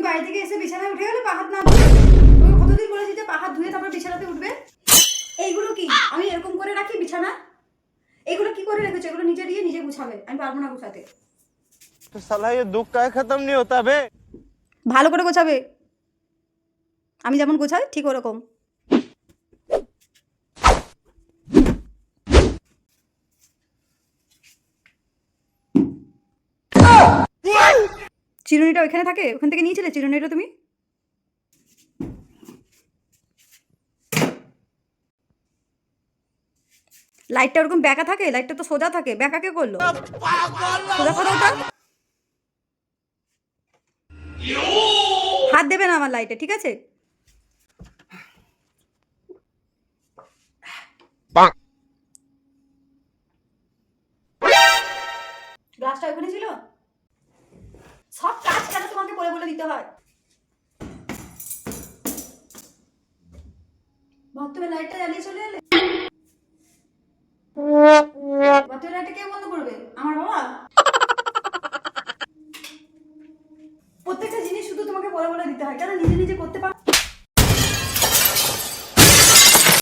বাড়ি থেকে এসে বিছানায় উঠে গেলে পা হাত না ধুয়ে? তুমি কতদিন বলেছি যে পা হাত ধুয়ে তারপর বিছানাতে উঠবে? এইগুলো কি আমি এরকম করে রাখি বিছানা? এগুলো কি করে রেখেছো? এগুলো নিজে দিয়ে নিজে গুছাবে, আমি পারবো না গুছাতে। तो साला ये दुख का खत्म नहीं होता बे। ভালো করে গোছাবে, আমি যেমন গোছাই ঠিক ওরকম। চিরুনিটা ওইখানে থাকে, ওখান থেকে নিয়েছিলে চিরুনিটা তুমি? লাইটটা ওরকম ব্যাকা থাকে? লাইটটা তো সোজা থাকে, ব্যাকা কে করলো? সোজা করো ওটা। হাত দেবে না আমার লাইটে, ঠিক আছে? গ্লাসটা ওখানে ছিল। সব কাজ কেন তোমাকে বলে বলে দিতে হয়? বাথরুমের লাইটটা জ্বালিয়ে চলে এলে। বাথরুমের লাইটটা কে বন্ধ করবে? আমার বাবা? প্রত্যেকটা জিনিস শুধু তোমাকে বলে বলে দিতে হয়, কেন নিজে নিজে করতে পারো?